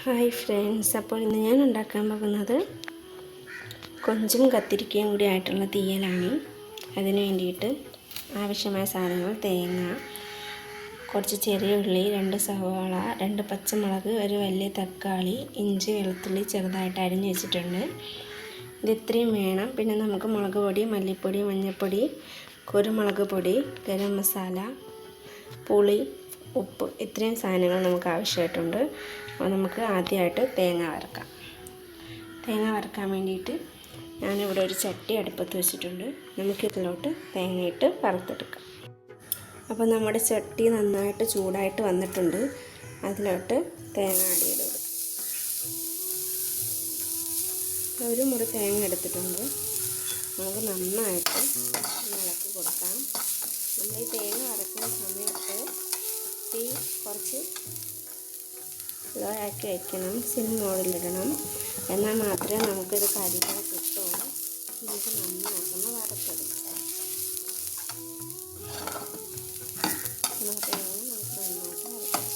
Hi friends, അപ്പോൾ ഇന്ന് ഞാൻ ഉണ്ടാക്കാൻ പോകുന്നത് കൊഞ്ചും കത്തിരിക്കയും കൂടി ആയിട്ടുള്ള തീയലാണ്. അതിന് വേണ്ടിയിട്ട് ആവശ്യമായ സാധനങ്ങൾ: തേങ്ങ, കുറച്ച് ചെറിയ ഉള്ളി, 2 സവാള, 2 പച്ചമുളക്, ഒരു വലിയ തക്കാളി, ഇഞ്ചി, വെളുത്തുള്ളി ചെറുതായിട്ട് അരിഞ്ഞ് വെച്ചിട്ടുണ്ട്. ഇത് ഇത്രയും വേണം. പിന്നെ നമുക്ക് മുളക് പൊടി, മല്ലിപ്പൊടി, മഞ്ഞൾപ്പൊടി, കുരുമുളക് പൊടി, ഗരം മസാല, പുളി, ഉപ്പ്, ഇത്രയും സാധനങ്ങൾ നമുക്ക് ആവശ്യമായിട്ടുണ്ട്. അപ്പോൾ നമുക്ക് ആദ്യമായിട്ട് തേങ്ങ വറുക്കാൻ വേണ്ടിയിട്ട് ഞാനിവിടെ ഒരു ചട്ടി അടുപ്പത്ത് വെച്ചിട്ടുണ്ട്. നമുക്കിതിലോട്ട് തേങ്ങയിട്ട് വറുത്തെടുക്കാം. അപ്പോൾ നമ്മുടെ ചട്ടി നന്നായിട്ട് ചൂടായിട്ട് വന്നിട്ടുണ്ട്. അതിലോട്ട് തേങ്ങ ആഡ് ചെയ്ത് കൊടുക്കാം. ഒരു മുറി തേങ്ങ എടുത്തിട്ടുണ്ട്. നമുക്ക് നന്നായിട്ട് ഇളക്കി കൊടുക്കാം. നമ്മൾ ഈ തേങ്ങ വറക്കുന്ന സമയത്ത് തീ കുറച്ച് ലോ ആക്കി വയ്ക്കണം, സിം മോഡിലിടണം. എന്നാൽ മാത്രമേ നമുക്കിത് കരിയാൻ കിട്ടുള്ളൂ. നമുക്ക് നന്നായിട്ടൊന്ന് വറുത്തെടുക്കാം. നമുക്ക് നന്നായിട്ട് വറുത്തെടുക്കാം.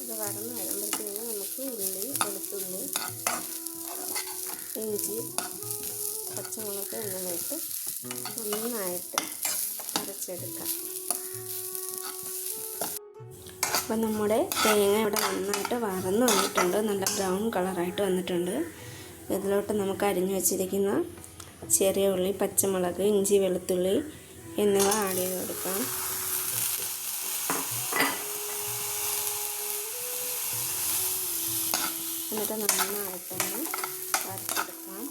ഇത് വറന്ന് വരുമ്പോഴത്തേക്കും നമുക്ക് ഉള്ളി, വെളുത്തുള്ളി, ഇഞ്ചി, പച്ചമുളക് എന്നിവയിട്ട് നന്നായിട്ട് അരച്ചെടുക്കാം. അപ്പോൾ നമ്മുടെ തേങ്ങ ഇവിടെ നന്നായിട്ട് വറന്ന് വന്നിട്ടുണ്ട്. നല്ല ബ്രൗൺ കളറായിട്ട് വന്നിട്ടുണ്ട്. ഇതിലോട്ട് നമുക്ക് അരിഞ്ഞു വെച്ചിരിക്കുന്ന ചെറിയ ഉള്ളി, പച്ചമുളക്, ഇഞ്ചി, വെളുത്തുള്ളി എന്നിവ ആഡ് ചെയ്ത് കൊടുക്കാം. എന്നിട്ട് നന്നായിട്ടൊന്ന് വറുത്തെടുക്കാം.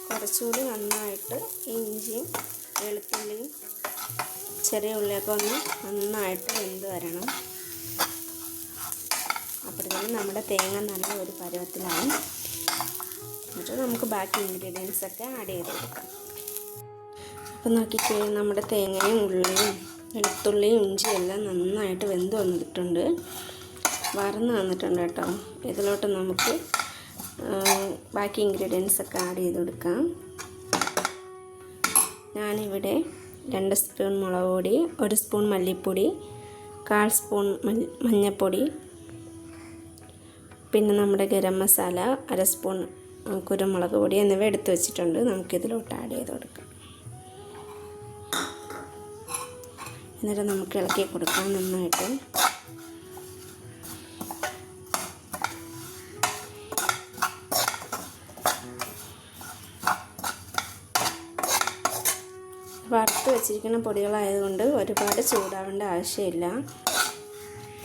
കുറച്ചുകൂടി നന്നായിട്ട് ഇഞ്ചിയും വെളുത്തുള്ളിയും ചെറിയ ഉള്ളിയൊക്കെ ഒന്ന് നന്നായിട്ട് വെന്ത് വരണം. അപ്പോഴത്തേക്കും നമ്മുടെ തേങ്ങ നല്ല ഒരു പരുവത്തിലാവും. എന്നിട്ട് നമുക്ക് ബാക്കി ഇൻഗ്രീഡിയൻസൊക്കെ ആഡ് ചെയ്ത് കൊടുക്കാം. അപ്പോൾ നോക്കിക്കേ, നമ്മുടെ തേങ്ങയും ഉള്ളിയും വെളുത്തുള്ളിയും ഇഞ്ചിയും എല്ലാം നന്നായിട്ട് വെന്ത് വന്നിട്ടുണ്ട്, വറന്ന് വന്നിട്ടുണ്ട് കേട്ടോ. ഇതിലോട്ട് നമുക്ക് ബാക്കി ഇൻഗ്രീഡിയൻസൊക്കെ ആഡ് ചെയ്ത് കൊടുക്കാം. ഞാനിവിടെ 2 സ്പൂൺ മുളക് പൊടി, 1 സ്പൂൺ മല്ലിപ്പൊടി, 1/4 സ്പൂൺ മഞ്ഞൾപ്പൊടി, പിന്നെ നമ്മുടെ ഗരം മസാല, 1/2 സ്പൂൺ കുരുമുളക് പൊടി എന്നിവ എടുത്ത് വെച്ചിട്ടുണ്ട്. നമുക്കിതിലോട്ട് ആഡ് ചെയ്ത് കൊടുക്കാം. എന്നിട്ട് നമുക്ക് ഇളക്കി കൊടുക്കാം നന്നായിട്ട്. വറുത്ത് വെച്ചിരിക്കുന്ന പൊടികളായതുകൊണ്ട് ഒരുപാട് ചൂടാവേണ്ട ആവശ്യമില്ല.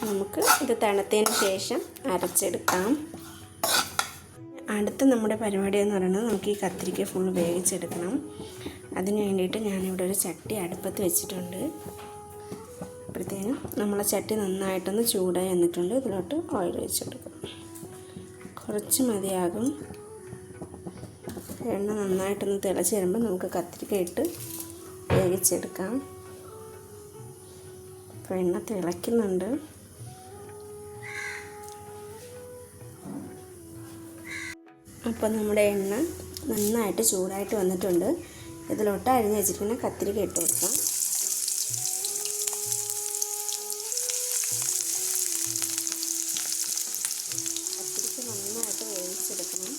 നമുക്ക് ഇത് തണുത്തതിന് ശേഷം അരച്ചെടുക്കാം. അടുത്ത നമ്മുടെ പരിപാടി എന്ന് പറയുന്നത് നമുക്ക് ഈ കത്തിരിക്ക ഫുൾ വേവിച്ചെടുക്കണം. അതിന് വേണ്ടിയിട്ട് ഞാനിവിടെ ഒരു ചട്ടി അടുപ്പത്ത് വെച്ചിട്ടുണ്ട്. അപ്പോഴത്തേനും നമ്മളെ ചട്ടി നന്നായിട്ടൊന്ന് ചൂടായി വന്നിട്ടുണ്ട്. ഇതിലോട്ട് ഓയിൽ ഒഴിച്ച് കൊടുക്കാം. കുറച്ച് മതിയാകും. എണ്ണ നന്നായിട്ടൊന്ന് തിളച്ച് വരുമ്പോൾ നമുക്ക് കത്തിരിക്ക ഇട്ട് വേവിച്ചെടുക്കാം. അപ്പോൾ എണ്ണ തിളയ്ക്കുന്നുണ്ട്. അപ്പോൾ നമ്മുടെ എണ്ണ നന്നായിട്ട് ചൂടായിട്ട് വന്നിട്ടുണ്ട്. ഇതിലോട്ട് അരിഞ്ഞ് വെച്ചിരിക്കുന്ന കത്തിരിക്ക ഇട്ട് കൊടുക്കാം. കത്തിരിക്ക നന്നായിട്ട് വേവിച്ചെടുക്കണം.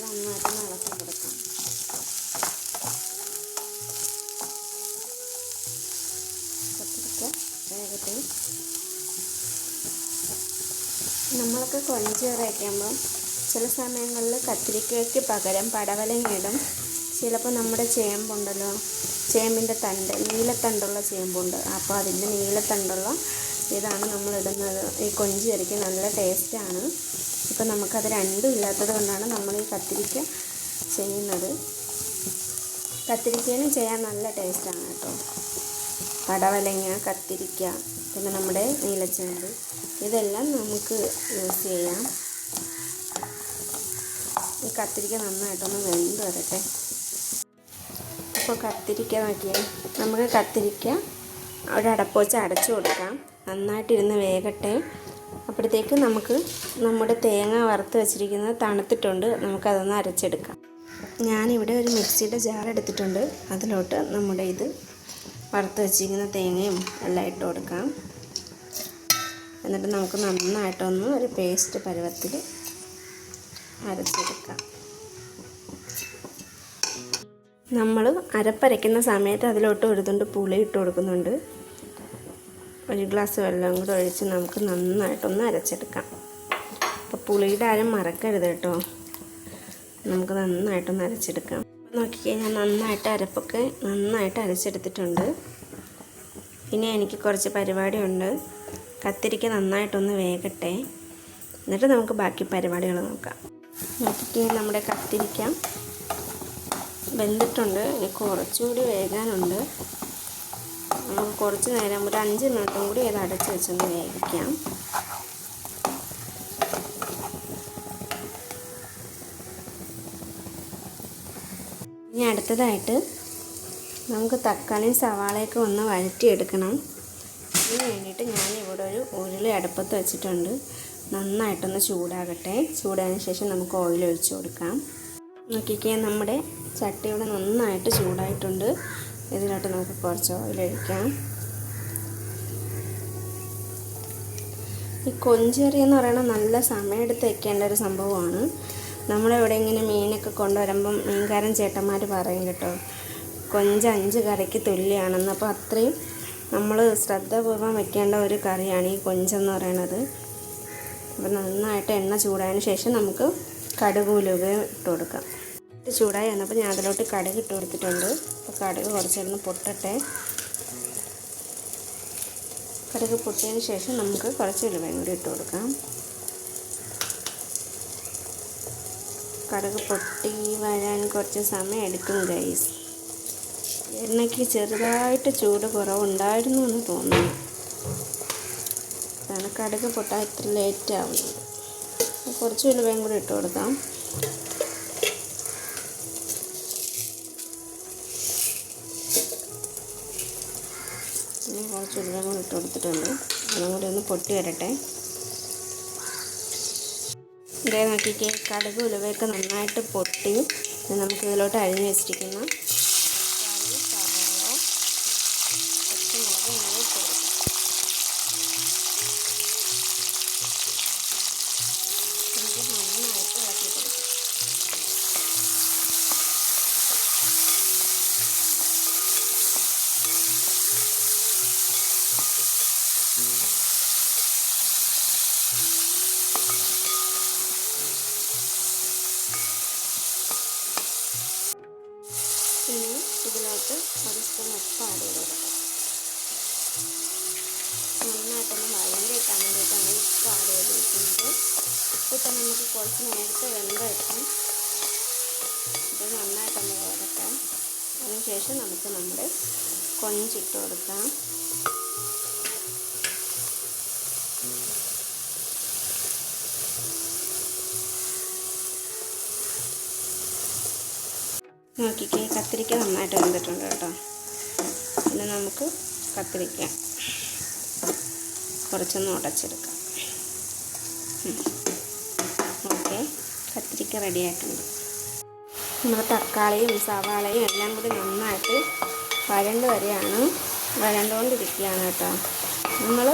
നന്നായിട്ട് ഇളക്കി കൊടുക്കാം. കത്തിരിക്ക വേഗത്തിൽ നമ്മളൊക്കെ കൊഞ്ച് കറി വയ്ക്കുമ്പം ചില സമയങ്ങളിൽ കത്തിരിക്കയ്ക്ക് പകരം പടവലങ്ങ ഇടും. ചിലപ്പോൾ നമ്മുടെ ചേമ്പുണ്ടല്ലോ, ചേമ്പിൻ്റെ തണ്ട്, നീലത്തണ്ടുള്ള ചേമ്പുണ്ട്. അപ്പോൾ അതിൻ്റെ നീലത്തണ്ടുള്ള ഇതാണ് നമ്മളിടുന്നത്. ഈ കൊഞ്ച് കറിക്ക് നല്ല ടേസ്റ്റാണ്. ഇപ്പം നമുക്കത് രണ്ടും ഇല്ലാത്തത് കൊണ്ടാണ് നമ്മൾ ഈ കത്തിരിക്ക ചെയ്യുന്നത്. കത്തിരിക്കയിലും ചെയ്യാൻ നല്ല ടേസ്റ്റാണ് കേട്ടോ. പടവലങ്ങ, കത്തിരിക്ക, പിന്നെ നമ്മുടെ നീലച്ചേമ്പ്, ഇതെല്ലാം നമുക്ക് യൂസ് ചെയ്യാം. കത്തിരിക്ക നന്നായിട്ടൊന്ന് വെന്ത് വരട്ടെ. അപ്പോൾ കത്തിരിക്ക നോക്കിയാൽ നമുക്ക് കത്തിരിക്ക അവിടെ അടപ്പ് വെച്ച് അടച്ചു കൊടുക്കാം. നന്നായിട്ടിരുന്ന് വേകട്ടെ. അപ്പോഴത്തേക്ക് നമുക്ക് നമ്മുടെ തേങ്ങ വറുത്ത് വെച്ചിരിക്കുന്നത് തണുത്തിട്ടുണ്ട്. നമുക്കതൊന്ന് അരച്ചെടുക്കാം. ഞാനിവിടെ ഒരു മിക്സിയുടെ ജാർ എടുത്തിട്ടുണ്ട്. അതിലോട്ട് നമ്മുടെ ഇത് വറുത്ത് വെച്ചിരിക്കുന്ന തേങ്ങയും എല്ലാം ഇട്ട് കൊടുക്കാം. എന്നിട്ട് നമുക്ക് നന്നായിട്ടൊന്ന് ഒരു പേസ്റ്റ് പരുവത്തിൽ അരച്ചെടുക്കാം. നമ്മൾ അരപ്പരയ്ക്കുന്ന സമയത്ത് അതിലോട്ട് ഒരു തുണ്ട് പുളി ഇട്ട് കൊടുക്കുന്നുണ്ട്. ഒരു ഗ്ലാസ് വെള്ളം കൂടെ ഒഴിച്ച് നമുക്ക് നന്നായിട്ടൊന്ന് അരച്ചെടുക്കാം. അപ്പോൾ പുളിയുടെ ആരും മറക്കരുത് കേട്ടോ. നമുക്ക് നന്നായിട്ടൊന്ന് അരച്ചെടുക്കാം. നോക്കിക്കഴിഞ്ഞാൽ നന്നായിട്ട് അരപ്പൊക്കെ നന്നായിട്ട് അരച്ചെടുത്തിട്ടുണ്ട്. ഇനി എനിക്ക് കുറച്ച് പരിപാടിയുണ്ട്. കത്തിരിക്ക നന്നായിട്ടൊന്ന് വേകട്ടെ. എന്നിട്ട് നമുക്ക് ബാക്കി പരിപാടികൾ നോക്കാം. നോക്കിക്കഴിഞ്ഞാൽ നമ്മുടെ കത്തിരിക്ക വെന്തിട്ടുണ്ട്. ഇനി കുറച്ചുകൂടി വേകാനുണ്ട്. നമുക്ക് കുറച്ച് നേരം ഒരു 5 മിനിറ്റും കൂടി അത് അടച്ച് വെച്ചൊന്ന് വേവിക്കാം. ഇനി അടുത്തതായിട്ട് നമുക്ക് തക്കാളിയും സവാളയൊക്കെ ഒന്ന് വഴറ്റിയെടുക്കണം. അതിന് വേണ്ടിയിട്ട് ഞാനിവിടെ ഒരു ഉരുളി അടുപ്പത്ത് വെച്ചിട്ടുണ്ട്. നന്നായിട്ടൊന്ന് ചൂടാകട്ടെ. ചൂടായതിന് ശേഷം നമുക്ക് ഓയിൽ ഒഴിച്ച് കൊടുക്കാം. നോക്കിക്കേ, നമ്മുടെ ചട്ടി ഇവിടെ നന്നായിട്ട് ചൂടായിട്ടുണ്ട്. ഇതിലോട്ട് നമുക്ക് കുറച്ച് ഓയിൽ ഒഴിക്കാം. ഈ കൊഞ്ചറി എന്ന് പറയുന്നത് നല്ല സമയമെടുത്ത് വയ്ക്കേണ്ട ഒരു സംഭവമാണ്. നമ്മളിവിടെ ഇങ്ങനെ മീനൊക്കെ കൊണ്ടുവരുമ്പം മീൻകാരൻ ചേട്ടന്മാർ പറയും കേട്ടോ, കൊഞ്ച് 5 കറിക്ക് തുല്യമാണെന്ന്. അപ്പോൾ അത്രയും നമ്മൾ ശ്രദ്ധാപൂർവ്വം വെക്കേണ്ട ഒരു കറിയാണ് ഈ കൊഞ്ചെന്ന് പറയുന്നത്. അപ്പോൾ നന്നായിട്ട് എണ്ണ ചൂടായതിന് ശേഷം നമുക്ക് കടുക് ഉലുവയും ഇട്ട് കൊടുക്കാം. ഇത് ചൂടായി വന്നപ്പോൾ ഞാൻ അതിലോട്ട് കടുക് ഇട്ട് കൊടുത്തിട്ടുണ്ട്. അപ്പോൾ കടുക് കുറച്ചൊന്ന് പൊട്ടട്ടെ. കടുക് പൊട്ടിയതിന് ശേഷം നമുക്ക് കുറച്ച് ഉലുവയും കൂടി ഇട്ട് കൊടുക്കാം. കടുക് പൊട്ടി വരാൻ കുറച്ച് സമയം എടുക്കും ഗൈസ്. എണ്ണയ്ക്ക് ചെറുതായിട്ട് ചൂട് കുറവുണ്ടായിരുന്നു എന്ന് തോന്നുന്നു. അതാണ് കടുക് പൊട്ടാൻ ഇത്ര ലേറ്റ് ആവുന്നത്. കുറച്ച് ഉലുവയും കൂടി ഇട്ട് കൊടുക്കാം. കുറച്ച് ഉലുവയും കൂടി ഇട്ട് കൊടുത്തിട്ടുണ്ട്. അതും കൂടി ഒന്ന് പൊട്ടി വരട്ടെ. ഇതേ നോക്കിക്കേ, കടുക് ഉലുവയൊക്കെ നന്നായിട്ട് പൊട്ടി. നമുക്ക് ഇതിലോട്ട് അരിഞ്ഞ് വെച്ചിരിക്കുന്ന തക്കാളി, സവാള, പച്ചമുളക് ഇങ്ങനെ ഇട്ട് കൊടുക്കാം. നമുക്ക് നന്നായിട്ട് ഇളക്കി കൊടുക്കാം. ഇനി ഇതിലോട്ട് ഒരു സ്പൂൺ ഉപ്പ് ആഡ് ചെയ്ത് കൊടുക്കാം. നന്നായിട്ടൊന്ന് വഴണ്ടിയിട്ടാൻ വേണ്ടിയിട്ടാണ് ഉപ്പ് ആഡ് ചെയ്തിരിക്കുന്നത്. ഉപ്പിട്ട് നമുക്ക് കുറച്ച് നേരത്തെ വെന്ത് വെക്കാം. ഇത് നന്നായിട്ടൊന്ന് വേകട്ടെ. അതിനുശേഷം നമുക്ക് നമ്മുടെ കൊഞ്ചിട്ട് കൊടുക്കാം. നോക്കിക്കേ, കത്തിരിക്ക നന്നായിട്ട് വെന്തിട്ടുണ്ട് കേട്ടോ. പിന്നെ നമുക്ക് കത്തിരിക്ക കുറച്ചൊന്ന് ഉടച്ചെടുക്കാം. ഓക്കെ, കത്തിരിക്ക റെഡിയായിട്ടുണ്ട്. നമ്മൾ തക്കാളിയും സവാളയും എല്ലാം കൂടി നന്നായിട്ട് വരണ്ടുകൊണ്ടിരിക്കുകയാണ് കേട്ടോ. നമ്മൾ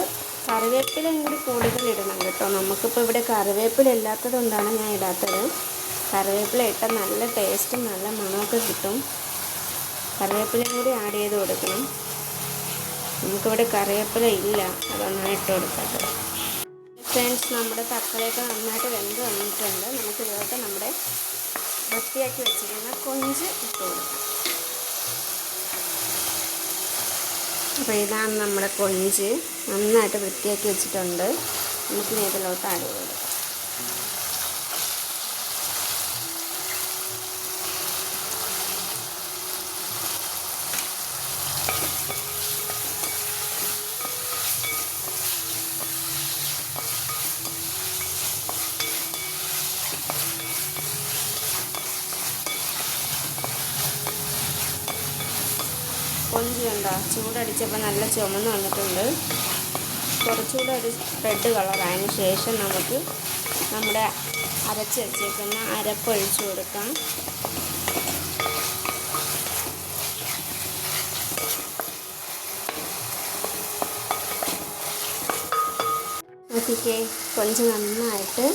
കറിവേപ്പിലയും കൂടി കൂടുതൽ ഇടണം കേട്ടോ. നമുക്കിപ്പോൾ ഇവിടെ കറിവേപ്പില ഇല്ലാത്തത് കൊണ്ടാണ് ഞാൻ ഇടാത്തത്. കറിവേപ്പില ഇട്ടാൽ നല്ല ടേസ്റ്റും നല്ല മണമൊക്കെ കിട്ടും. കറിവേപ്പിലയും കൂടി ആഡ് ചെയ്ത് കൊടുക്കണം. നമുക്കിവിടെ കറിവേപ്പില ഇല്ല, അതൊന്നാണ് ഇട്ട് കൊടുക്കാത്തത്. ഫ്രണ്ട്സ്, നമ്മുടെ തക്കാളിയൊക്കെ നന്നായിട്ട് വെന്ത് വന്നിട്ടുണ്ട്. നമുക്ക് ഇതിലോട്ട് നമ്മുടെ വൃത്തിയാക്കി വെച്ചിരിക്കുന്ന കൊഞ്ച് ഇട്ട് കൊടുക്കാം. അപ്പോൾ ഇതാണ് നമ്മുടെ കൊഞ്ച്. നന്നായിട്ട് വൃത്തിയാക്കി വെച്ചിട്ടുണ്ട്. നമുക്ക് ഇതിലോട്ട് ആഡ് ചെയ്ത് കൊടുക്കാം. കൊഞ്ച് കണ്ടോ ചൂടടിച്ചപ്പോൾ നല്ല ചുമന്ന് വന്നിട്ടുണ്ട്. കുറച്ചുകൂടെ ഒരു റെഡ് കളറായതിന് ശേഷം നമുക്ക് നമ്മുടെ അരച്ച് വെച്ചേക്കുന്ന അരപ്പ് ഒഴിച്ചു കൊടുക്കാം. നോക്കിക്കേ കൊഞ്ച് നന്നായിട്ട്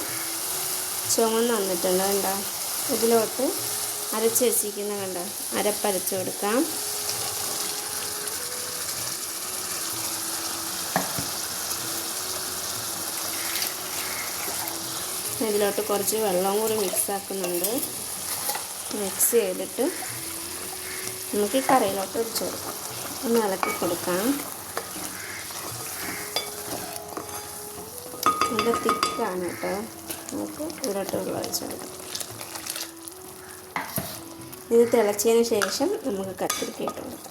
ചുമന്ന് വന്നിട്ടുണ്ട് കണ്ടോ. ഇതിലോട്ട് അരച്ച് വെച്ചിരിക്കുന്ന കണ്ടോ അരപ്പരച്ച് കൊടുക്കാം. ഇതിലോട്ട് കുറച്ച് വെള്ളം കൂടി മിക്സ് ആക്കുന്നുണ്ട്. മിക്സ് ചെയ്തിട്ട് നമുക്ക് ഈ കറിയിലോട്ട് ഒഴിച്ച് കൊടുക്കാം. ഒന്ന് ഇളക്കി കൊടുക്കാം. നല്ല തിക്കാണ് കേട്ടോ. നമുക്ക് ഇതിലോട്ട് വെള്ളം ഒഴിച്ച് കൊടുക്കാം. ഇത് തിളച്ചതിന് ശേഷം നമുക്ക് കത്തിരിക്ക ഇട്ട് കൊടുക്കാം.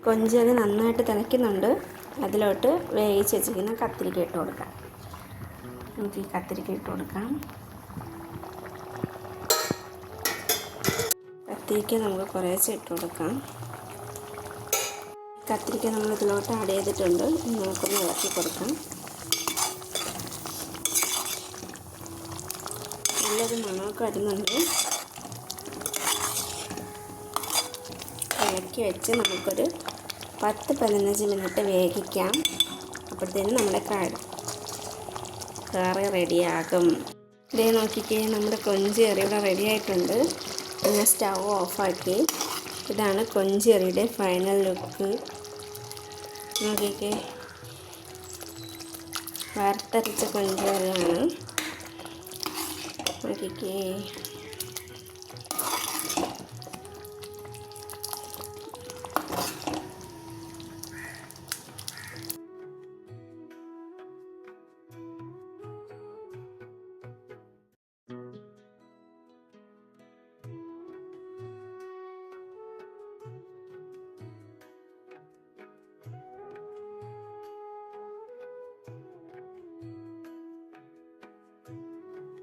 കൊഞ്ചത് നന്നായിട്ട് തിളയ്ക്കുന്നുണ്ട്. അതിലോട്ട് വേവിച്ച് വെച്ചിരിക്കുന്ന കത്തിരിക്ക ഇട്ട് കൊടുക്കാം. നമുക്ക് ഈ കത്തിരിക്ക ഇട്ട് കൊടുക്കാം. കത്തിരിക്ക നമുക്ക് കുറേശ്ശെ ഇട്ട് കൊടുക്കാം. കത്തിരിക്ക നമ്മൾ ഇതിലോട്ട് ആഡ് ചെയ്തിട്ടുണ്ട്. നമുക്കൊന്ന് ഇളക്കി കൊടുക്കാം. നല്ലൊരു മണമൊക്കെ വരുന്നുണ്ട്. ഇളക്കി വെച്ച് നമുക്കൊരു 10-15 മിനിറ്റ് വേവിക്കാം. അപ്പോഴത്തേനും നമ്മുടെ കറി റെഡിയാകും. ഇതേ നോക്കിക്കേ നമ്മുടെ കൊഞ്ച് കറി ഇവിടെ റെഡി ആയിട്ടുണ്ട്. ഞാൻ സ്റ്റൗ ഓഫാക്കി. ഇതാണ് കൊഞ്ച് കറിയുടെ ഫൈനൽ ലുക്ക്. നോക്കിക്കേ വറുത്തരച്ച കൊഞ്ച് കറിയാണ്. നോക്കിക്കേ